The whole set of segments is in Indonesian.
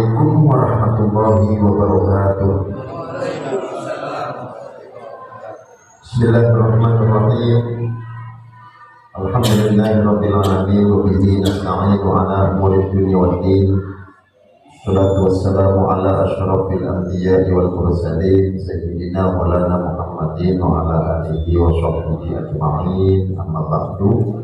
Assalamualaikum warahmatullahi wabarakatuh. Bismillahirrahmanirrahim. Alhamdulillahirabbil alamin wa bihi nasta'inu ala umuri dunya waddin. Shalatu wassalamu ala asyrafil anbiya'i wal mursalin sayyidina maulana Muhammadin wa ala alihi wa sahbihi ajma'in. Amma ba'du.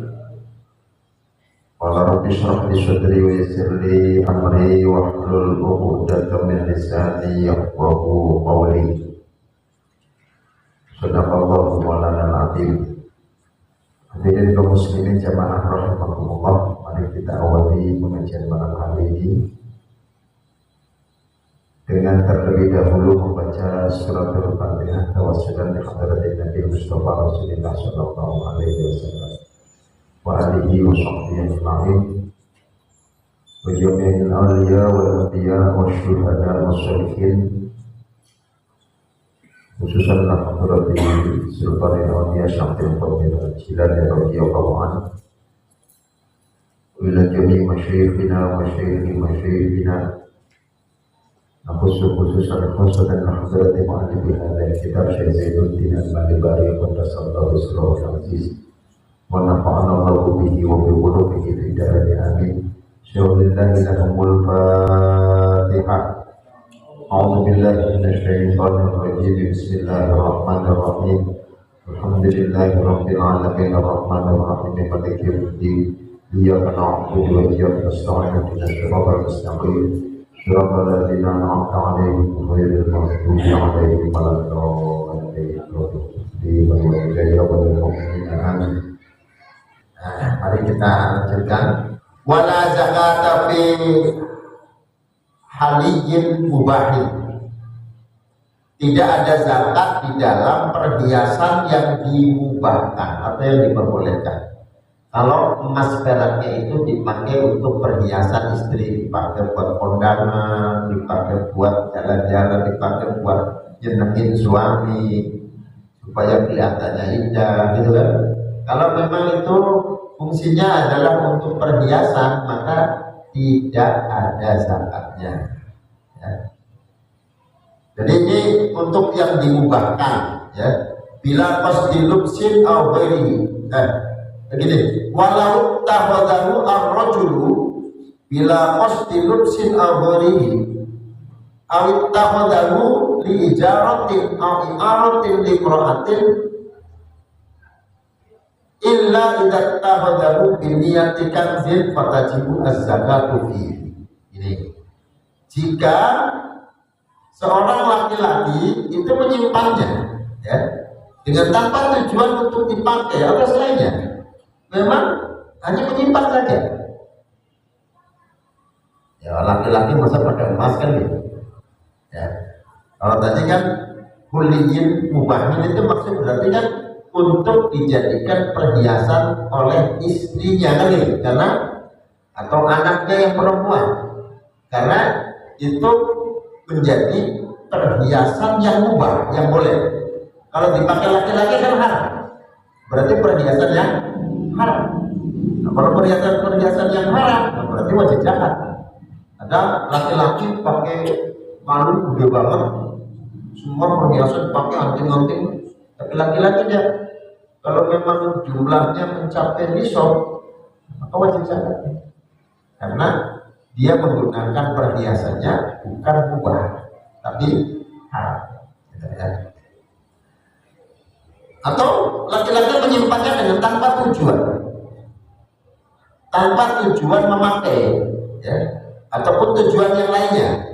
Qala rabbi shrah li sadri wa yassir li amri wahlul 'uqdatam min lisani yafqahu qawli. Sadaqallahu maulana al-azim. Hadirin kaum muslimin jamaah rahimakumullah, mari kita awali pengajian malam hari ini dengan terlebih dahulu membaca surat Al-Fatihah tawassulan bi hadratin Nabi Mustafa Rasulullah sallallahu alaihi wasallam wa alihi wa sahbihi ajma'in wa jami'il awliya wal anbiya wa syuhada wa sholihin, khususan hadratin Sultan Awliya Syaikhul Qadir Al-Jilani radhiyallahu anhu, ila jami' masyayikhina wa masyayikhina khususan hadratin mu'allif hadha kitab Syekh Zainuddin Al-Malibari qaddasallahu sirrahu al-aziz wa nafa'ana Allahu bihi wa bi qulubihi fi darin amin. Syaulillahi lahumul Fatihah. A'udzu billahi minasy syaithanir rajim. Bismillahirrahmanirrahim. Alhamdulillahi rabbil alamin arrahmanir rahim maliki yaumiddin. Iyyaka na'budu wa iyyaka nasta'in ihdinas siratal mustaqim. Siratal ladzina an'amta 'alaihim ghairil maghdubi 'alaihim waladdallin. Mari kita lanjutkan. Wala zakata fi haliyyin mubahin. Tidak ada zakat di dalam perhiasan yang dimubahkan atau yang diperbolehkan. Kalau emas peraknya itu dipakai untuk perhiasan istri, dipakai buat kondangan, dipakai buat jalan-jalan, dipakai buat nyenengin suami supaya kelihatannya indah, gitu kan? Kalau memang itu fungsinya adalah untuk perhiasan, maka tidak ada zakatnya. Ya. Jadi ini untuk yang dimubahkan, ya. Bila qasdi lubsin aw ghairihi. Begini, walau tahadahu ar-rajulu bila qasdi lubsin aw ghairihi aw tahadahu li ijaratin aw i'aratin li qira'atin illa idza tahadahu bi niyati kanzin fatajibu az-zakatu fihi. Ini jika seorang laki-laki itu menyimpannya, ya, dengan tanpa tujuan untuk dipakai atau selainnya, memang hanya menyimpan saja. Ya, laki-laki masa pakai emas kan gitu. Ya. Kalau tadi kan kuliyin mubahin itu maksud berarti kan untuk dijadikan perhiasan oleh istrinya kan gitu, karena atau anaknya yang perempuan, karena itu menjadi perhiasan yang mubah, yang boleh. Kalau dipakai laki-laki kan haram, berarti perhiasan yang haram. Nah, kalau perhiasan yang haram, nah berarti wajib zakat. Ada laki-laki pakai kalung gede banget, semua perhiasan pakai anting-anting, tapi laki-laki dia kalau memang jumlahnya mencapai nisab, maka wajib zakat, karena dia menggunakan perhiasannya bukan mubah, tapi haram. Atau laki-laki menyimpannya dengan tanpa tujuan memakai, ya, ataupun tujuan yang lainnya.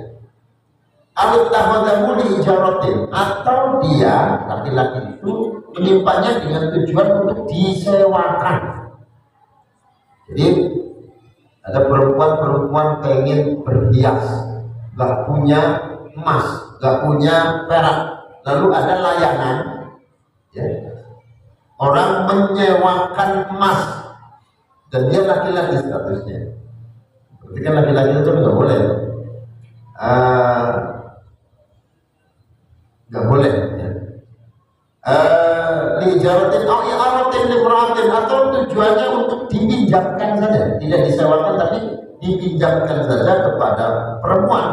Awit tahadahu li ijaratin, atau dia laki-laki itu menyimpannya dengan tujuan untuk disewakan. Jadi ada perempuan pengen berhias, gak punya emas, gak punya perak, lalu ada layanan, ya, orang menyewakan emas dan dia laki-laki statusnya. Berarti kan laki-laki itu nggak boleh, nggak boleh. Ya. Lijaratin atau i'aratin limra'atin, atau tujuannya untuk dipinjamkan saja, tidak disewakan tapi dipinjamkan saja kepada perempuan.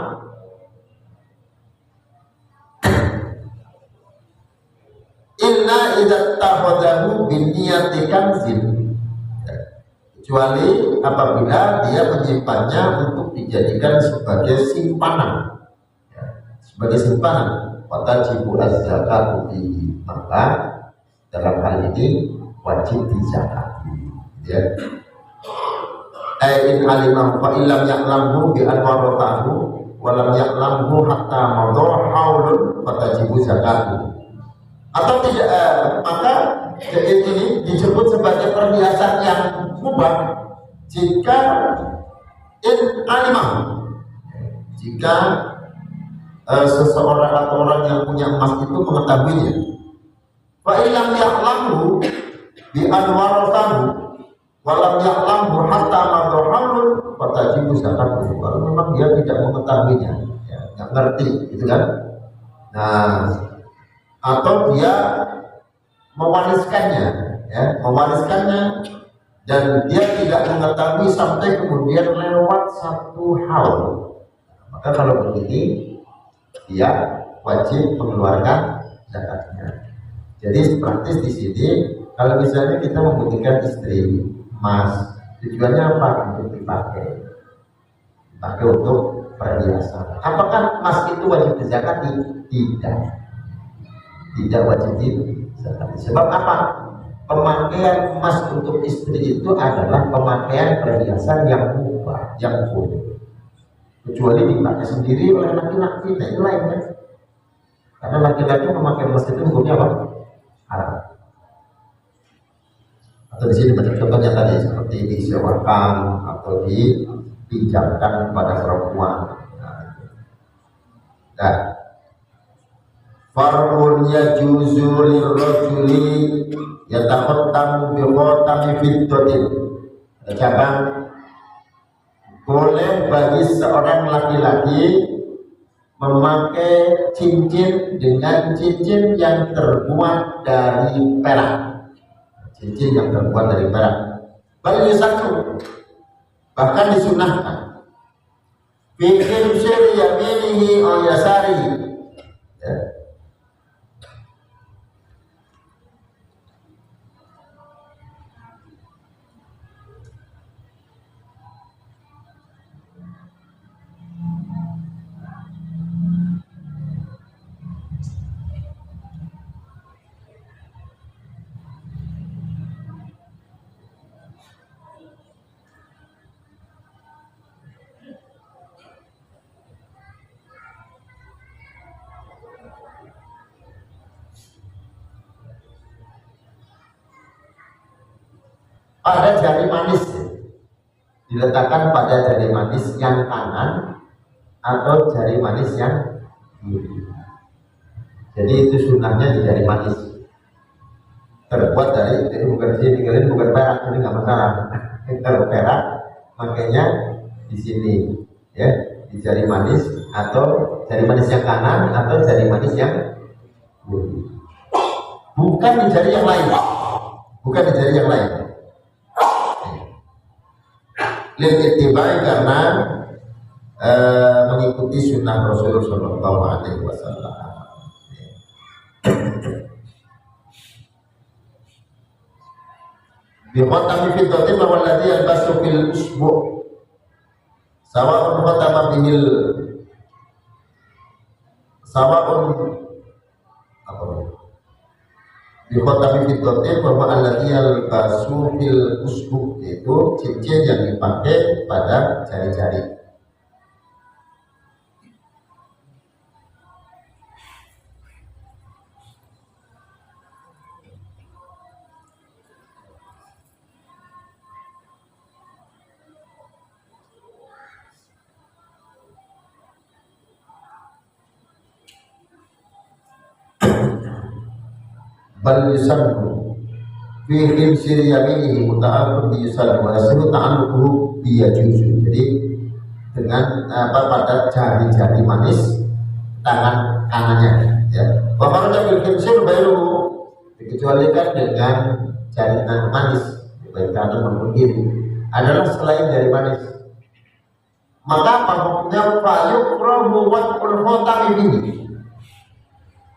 Illa idza takhadahu bin niyati kanzin, kecuali apabila dia menyimpannya untuk dijadikan sebagai simpanan, sebagai simpanan. Watajibu az-zakatu bihi, maka dalam hal ini wajib dizakati, ya. In alimah fa illam ya'lamhu bi anwaratahu wa lam ya'lamhu hatta madha haulun fatajibu zakatu. Atau tidak, maka ini disebut sebagai perhiasan yang mubah jika in alimah, jika seseorang atau orang yang punya emas itu mengetahuinya. Fa illam ya'lamhu bi anwaratahu walam ya'lamhu hatta madhahalun fatajibu zakatu. Kalau memang dia tidak mengetahuinya, ya, nggak ngerti, gitu kan? Nah, atau dia mewariskannya, ya, mewariskannya dan dia tidak mengetahui sampai kemudian lewat satu haul, maka kalau begini dia wajib mengeluarkan zakatnya. Jadi praktis di sini, kalau misalnya kita membutuhkan istri emas, tujuannya apa? Untuk dipakai untuk perhiasan. Apakah emas itu wajib dizakati? Tidak wajib dizakati. Sebab apa? Pemakaian emas untuk istri itu adalah pemakaian perhiasan yang mubah, yang boleh. Kecuali dipakai sendiri oleh laki-laki, nah itu lain kan? Karena laki-laki memakai emas itu hukumnya apa? Haram. Atau di sini banyak contohnya tadi seperti disewakan atau dipinjamkan kepada perempuan. Nah, farun yajuzu lirrajuli yatakhattamu bi khatami fiddatin. Cabang boleh bagi seorang laki-laki memakai cincin dengan cincin yang terbuat dari perak. Cincin yang terbuat dari perak. Bal yusakku, bahkan disunahkan. Bikin syiri yaminihi o yasari, ya. Pada jari manis, diletakkan pada jari manis yang kanan atau jari manis yang kiri. Jadi itu sunahnya di jari manis. Terbuat dari, jadi bukan di sini, kalian bukan perak, ini nggak masalah. Kalau perak, makanya di sini, ya, di jari manis atau jari manis yang kanan atau jari manis yang kiri. Bukan di jari yang lain, bukan di jari yang lain. Lihat karena mengikuti sunnah Rasulullah Shallallahu Alaihi Wasallam. Bikhatami fiddatin wa alladhi yalbasu fil usbu' sawa'un khatama bihil sawa'un apa? Bikhatami fiddatin wa alladhi yalbasu fil usbu', yaitu cincin yang dipakai pada jari-jari. Bal yusannu fi khimsir yaminihi muta'alliqun bi yusannu wa yasiru ta'alluquhu bi yajuzu. Jadi dengan pada jari-jari manis tangan kanannya, ya. Wa kharaja bil khimsir bairu, dikecualikan dengan jari tangan manis baik kanan maupun kiri adalah selain jari manis. maka apa hukumnya? Fayukrahu wad'ul khotami bihi.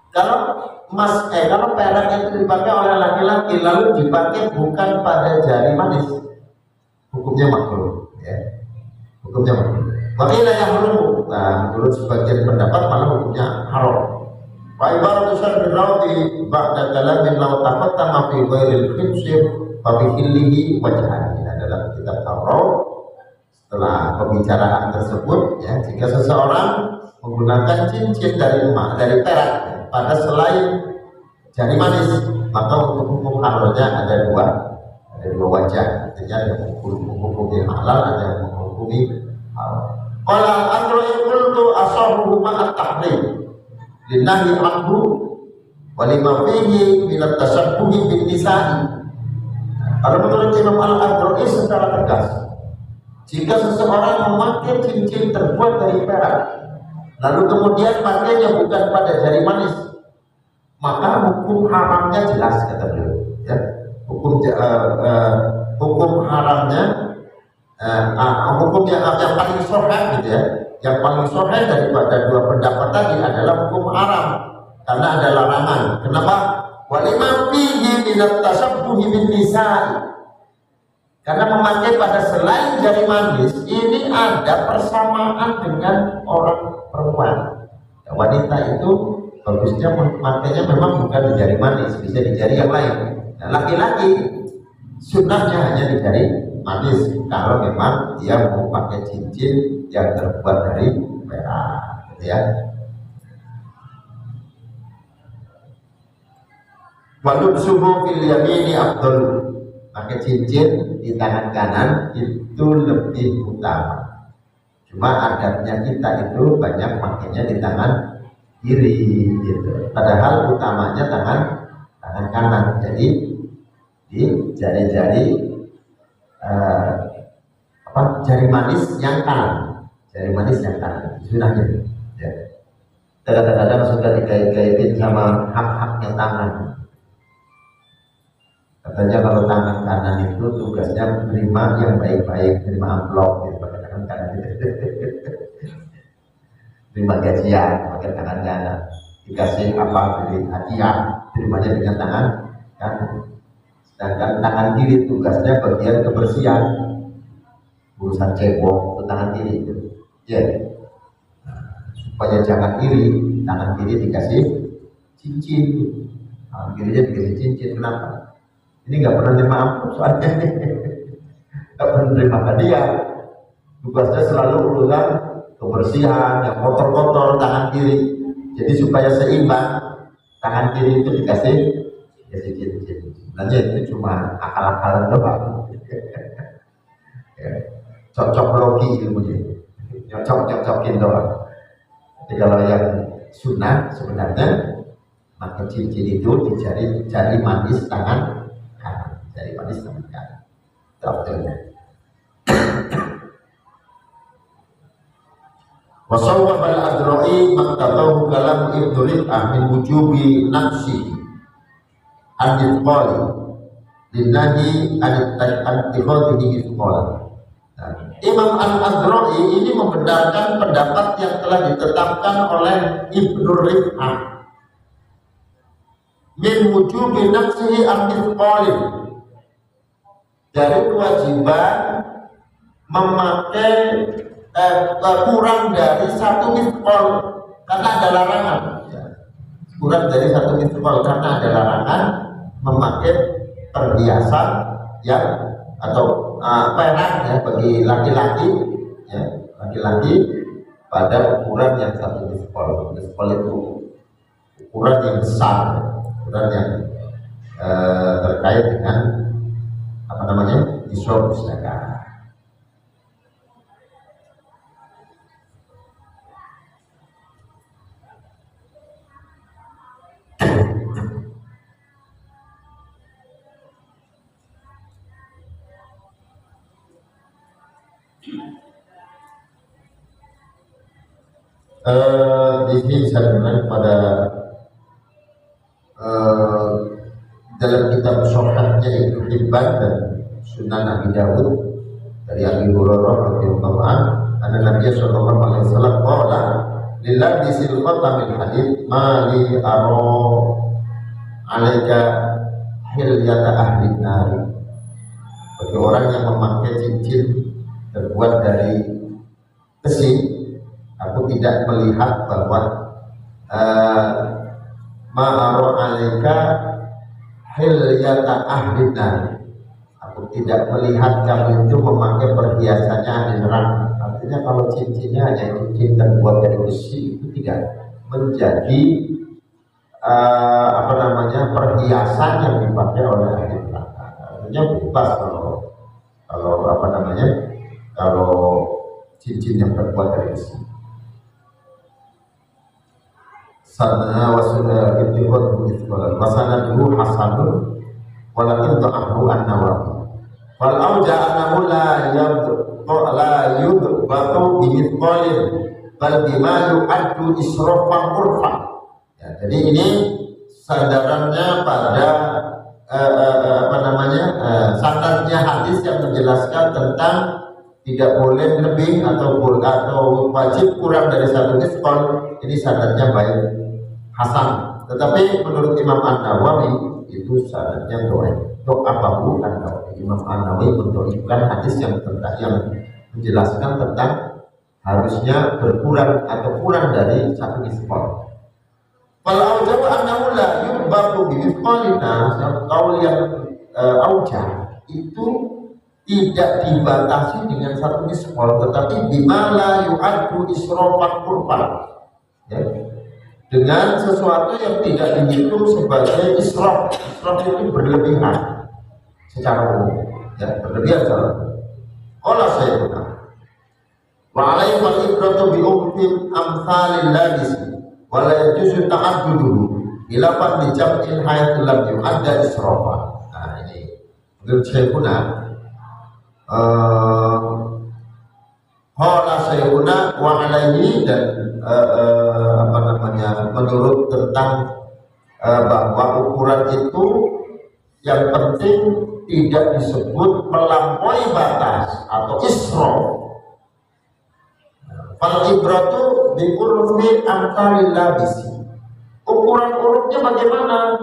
Kalau perak itu dipakai oleh laki-laki lalu dipakai bukan pada jari manis, hukumnya makruh, ya. Hukumnya makruh. Makanya yang haram. Nah, menurut sebagian pendapat malah hukumnya haram. Wa ibaratu syarri raudi ba'da kalamin law taqattama fi ghairil khinsir fa fi hillihi wajhan. Ini adalah kitab Taurat. Setelah pembicaraan tersebut, ya, jika seseorang menggunakan cincin dari emas, dari perak, pada selain jari manis, maka untuk hukum halalnya ada dua wajah. Artinya ada menghukumi halal, ada yang menghukumi haram. Qala al-Adrai qultu asahu ma'at tahrim linahi anhu wa lima fihi min at-tashabbuhi bin nisa'i. Kalau menurut Imam Al-Adrai secara tegas, jika seseorang memakai cincin terbuat dari perak, lalu kemudian pakainya bukan pada jari manis, maka hukum haramnya jelas, kata beliau. Ya. Hukum haramnya, hukum yang paling sahih, gitu ya. Yang paling sahih daripada dua pendapat tadi adalah hukum haram, karena ada larangan. Kenapa? Walima fihi minat tasabbuhi bin nisa'i. Karena memakai pada selain jari manis ini ada persamaan dengan orang perempuan. Wanita itu bagusnya memakainya memang bukan di jari manis, bisa di jari yang lain. Nah, laki-laki sunnahnya hanya di jari manis kalau memang dia mau pakai cincin yang terbuat dari perak, gitu ya. Walub subuh fil yamini afdal. Pakai cincin di tangan kanan itu lebih utama. Cuma adatnya kita itu banyak pakainya di tangan kiri, gitu. Padahal utamanya tangan kanan. Jadi di jari-jari jari manis yang kanan, sudah gitu. Ya. Kadang-kadang suka dikait-kaitin sama hak-haknya tangan. Katanya kalau tangan kanan itu tugasnya menerima yang baik-baik, menerima amplop, gitu, pakai tangan kanan itu. Terima gajian pakai tangan kanan, dikasih apa, beli hadiah, terimanya dengan tangan kanan. Sedangkan tangan kiri tugasnya bagian kebersihan, urusan cebok itu tangan kiri itu, ya. Supaya jangan iri, tangan kiri dikasih cincin, tangan kirinya dikasih cincin. Kenapa? Ini nggak pernah terima amplop soalnya, nggak pernah terima hadiah. Tugasnya selalu urusan kebersihan, yang kotor-kotor tangan kiri. Jadi supaya seimbang, tangan kiri itu dikasih cincin. Sebenarnya itu cuma akal-akalan doang. Cocok logi ilmunya, nyocok-nyocokin doang. Jadi kalau yang sunnah sebenarnya pakai cincin itu di jari manis tangan kanan, jari manis tangan kanan. Contohnya. Wasawwab al-Adrai maktabahu kalam Ibnu Rif'ah min wujubi nafsi an-nitqali lillahi an-tikhadhihi mithqala. Imam Al-Adrai ini membenarkan pendapat yang telah ditetapkan oleh Ibnu Rif'ah min wujubi nafsihi an-mithqali, dari kewajiban memakai kurang dari satu mithqal, karena ada larangan. Kurang dari satu mithqal karena ada larangan memakai perhiasan yang atau perak, ya, bagi laki-laki, ya, pada ukuran yang satu mithqal. Mithqal itu ukuran yang besar, ukuran yang terkait dengan apa namanya, nisab zakat. Di sini saya dengar pada dalam kitab Sahihnya Ibnu Hibban dan Sunan Abi Dawud dari Abi Hurairah radhiyallahu anhu, Nabi sallallahu alaihi wasallam qala lillahi sil qatamil hadid ma li aro alaika hilyata ahli nari. Bagi orang yang memakai cincin terbuat dari besi, aku tidak melihat bahwa ma'aro alaika hilyata ahli nari. Aku tidak melihat kamu itu memakai perhiasannya ahli neraka. Artinya kalau cincinnya hanya cincin terbuat dari besi, itu tidak menjadi perhiasan yang dipakai oleh ahli neraka. Artinya bebas kalau cincin yang terbuat dari besi. Sana wasudah ibtiqad mithqal wasanaduhu hasanun walakin ta'ahu an-Nawawi wal auja annahu la yudbatu bimithqalin bal bima yu'addu israfan urfan. Ya, jadi ini sandarannya pada sandarnya hadis yang menjelaskan tentang tidak boleh lebih atau wajib kurang dari satu mithqal. Ini sandarnya baik, hasan. Tetapi menurut Imam An-Nawawi itu sanadnya dhaif. Itu apa bukan dhaif? Imam An-Nawawi mendhaifkan hadis yang menjelaskan tentang harusnya berkurang atau kurang dari satu mithqal. Kalau jawab annahu la yubaqu bi mithqalina, qaul yang auja itu tidak dibatasi dengan satu mithqal, tetapi bima la yu'addu israfan qurban. Ya. Dengan sesuatu yang tidak dihitung sebagai israf. Israf itu berlebihan secara umum, ya, berlebihan secara umum. Qala sayyiduna wa alaihi wal ibratu bi umtil amsalil labis wa la yajuzu ta'adduduhu ila fadli jam'il hayatul lam yu'adda israfa. Nah ini menurut sayyiduna qala sayyiduna wa alaihi, dan menurut tentang bahwa ukuran itu yang penting tidak disebut melampaui batas atau israf. Fal ibratu bi urfi amsalil labis. Ukuran urufnya bagaimana?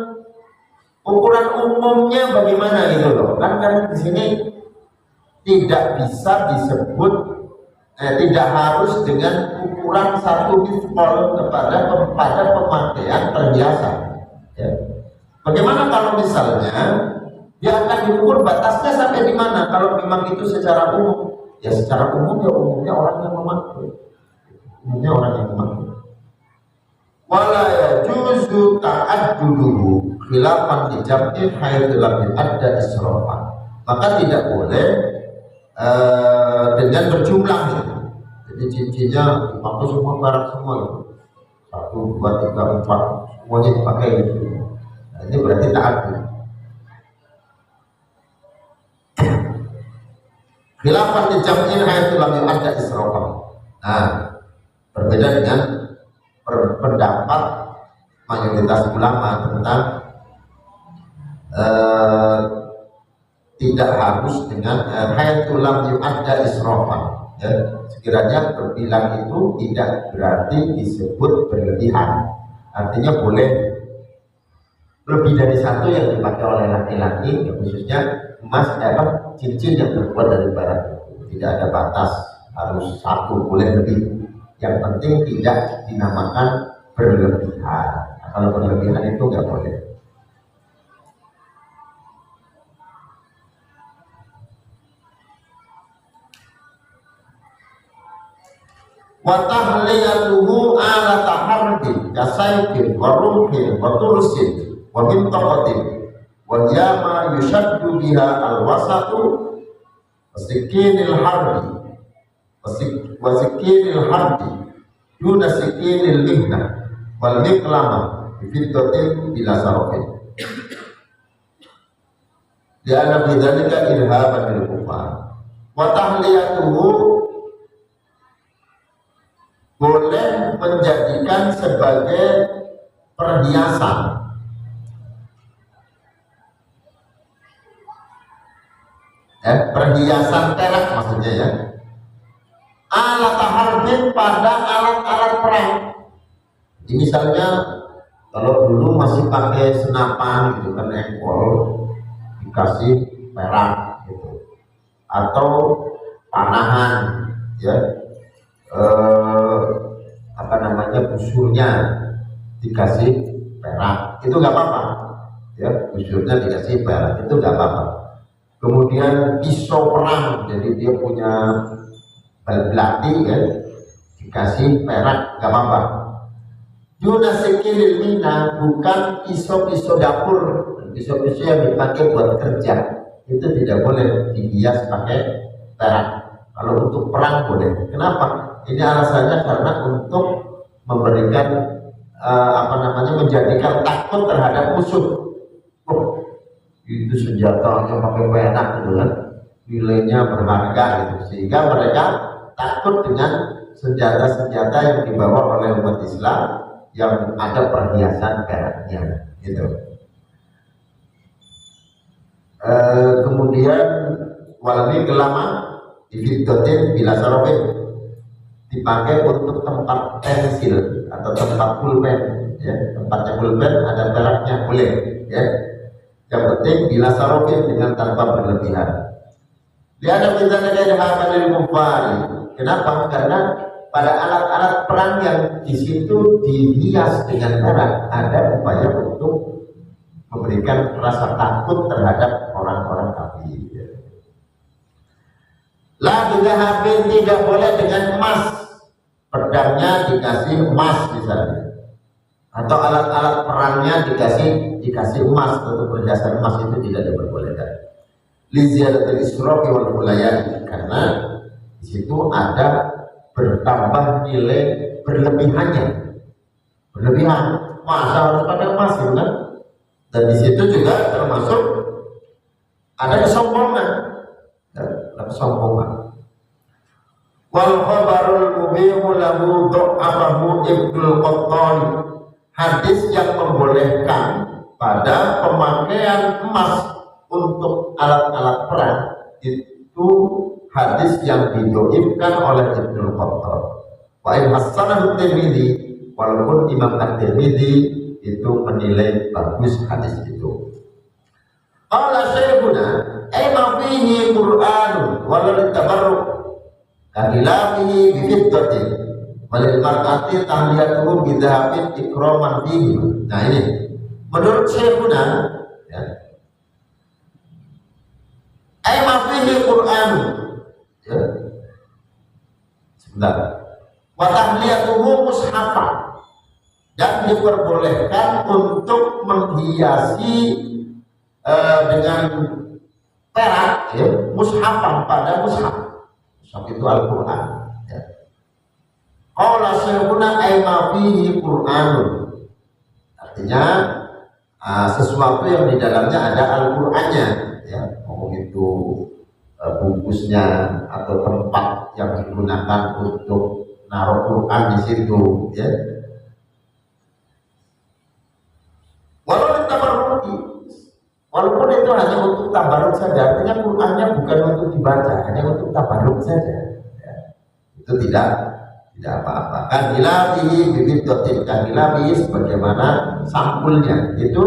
Ukuran umumnya bagaimana gitu loh. Kan di sini tidak bisa disebut tidak harus dengan ukuran satu mithqal pada pemakaian perhiasan. Ya. Bagaimana kalau misalnya dia akan diukur batasnya sampai di mana? Kalau memang itu secara umum, ya secara umum ya umumnya orang yang memakai. Umumnya orang yang memakai. Wala yajuzu ta'adduduhu khilafan li jam'in haitsu lam yu'adda israfan. Maka tidak boleh dengan berjumlah gitu. Jadi cincinnya dipakai semua, barang semua gitu. 1, 2, 3, 4 semuanya dipakai gitu. Nah, ini berarti ta'addud. Khilafan li jam'in haitsu lam yu'adda israfan. Nah, berbeda dengan pendapat mayoritas ulama tentang tidak harus dengan haitsu lam yu'adda israfan. Ya, sekiranya berbilang itu tidak berarti disebut berlebihan. Artinya boleh lebih dari satu yang dipakai oleh laki-laki, ya, khususnya emas cincin yang terbuat dari barang. Tidak ada batas, harus satu, boleh lebih. Yang penting tidak dinamakan berlebihan. Nah, kalau berlebihan itu nggak boleh. Wa tahliyatuhu ala tahardin kasayfin wa rumhin wa tursin wa bintaqatin wa yama yushaddu biha al-wasatu wasikinil harbi wasikinil harbi duna sikinil lihna wal miqlama bifiddatin bila sarafin li'anna bidzalika irhaban lil kufar. Wa tahliyatuhu boleh menjadikan sebagai perhiasan. Perhiasan perak maksudnya ya. alat harbin pada alat-alat perang. Jadi misalnya kalau dulu masih pakai senapan gitu kan, ekor dikasih perak gitu, atau panahan ya, busurnya dikasih perak, itu nggak apa-apa ya, busurnya dikasih perak itu nggak apa-apa. Kemudian pisau perang, jadi dia punya belati ya, dikasih perak nggak apa-apa. Yunasikilil mina, bukan pisau-pisau dapur, pisau-pisau yang dipakai buat kerja, itu tidak boleh dihias pakai perak. Kalau untuk perang boleh. Kenapa? Ini alasannya karena untuk memberikan menjadikan takut terhadap musuh. Oh, itu senjatanya pakai perak gitu kan, nilainya berharga gitu, sehingga mereka takut dengan senjata-senjata yang dibawa oleh umat Islam yang ada perhiasan peraknya gitu. Kemudian walmi kelama difidotin bila sarofin, dipakai untuk tempat pensil atau tempat pulpen ya, tempatnya pulpen ada peraknya boleh ya, yang penting bila sarofin dengan tanpa berlebihan. Dia ada misalnya dari hafadir kufari. Kenapa? Karena pada alat-alat perang yang di situ dihias dengan perak ada upaya untuk memberikan rasa takut terhadap orang-orang kafir. La bidahabin, tidak boleh dengan emas, pedangnya dikasih emas misalnya, atau alat-alat perangnya dikasih emas, untuk perhiasan emas itu tidak diperbolehkan. Liziyadatul israfi wal hulayat, karena di situ ada bertambah nilai berlebihan, masa harus pakai emas gitu kan? Dan di situ juga termasuk ada kesombongan. Wal khabarul mubihu lahu du'afahu Ibnul Qattani, hadis yang membolehkan pada pemakaian emas untuk alat-alat perang itu hadis yang didoibkan oleh Ibnul Qattani. Wa in hasanahu Tirmidzi, walaupun Imam At-Tirmidzi itu menilai bagus hadis itu. Qala syekhuna ma fihi Qur'an walal tabarruk kadilafihi bifiddatin walil mar'ati tahliyatuhu bidhahabin ikraman fihi. Nah ini menurut syekhuna ya, ma fihi Qur'an ya, sebentar, wa tahliyatuhu mushafan, dan diperbolehkan untuk menghiasi dengan perak ya, mushafan pada mushaf. Mushaf itu Al-Quran ya. Qala syekhuna ma fihi Qur'anun, artinya sesuatu yang di dalamnya ada Al-Qur'annya ya, mau itu bungkusnya atau tempat yang digunakan untuk naruh Quran di situ ya. Walaupun itu hanya untuk tabaruk saja, artinya Qur'annya bukan untuk dibaca, hanya untuk tabaruk saja ya. Itu tidak apa-apa. Kadilafihi bibiddotin, kadilafihi sebagaimana sampulnya itu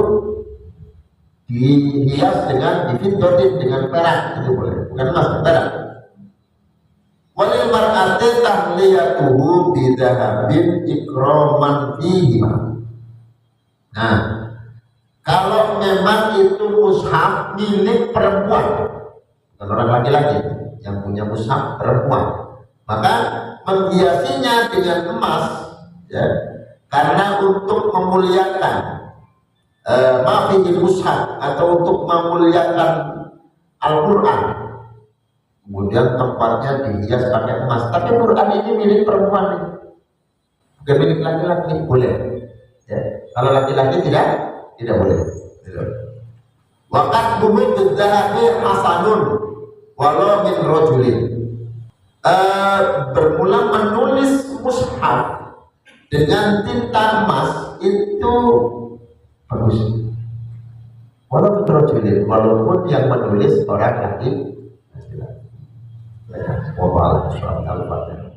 dihias dengan bibiddotin, dengan perak, itu boleh, bukan emas, perak. Walil mar'ati tahliyatuhu bidhahabin ikraman fihi. Nah, kalau memang itu mushaf milik perempuan, bukan orang laki-laki, yang punya mushaf perempuan, maka menghiasinya dengan emas ya, karena untuk memuliakan mafidil mushaf atau untuk memuliakan Al-Quran, kemudian tempatnya dihias pakai emas. Tapi Quran ini milik perempuan, bukan milik laki-laki, boleh ya. Kalau laki-laki tidak boleh. Waqat bumi bidzahabi hasanun walau min rajulin. Bermula menulis mushaf dengan tinta emas itu bagus. Walau min rajulin, walaupun yang menulis orang laki-laki. Wallahu a'lam.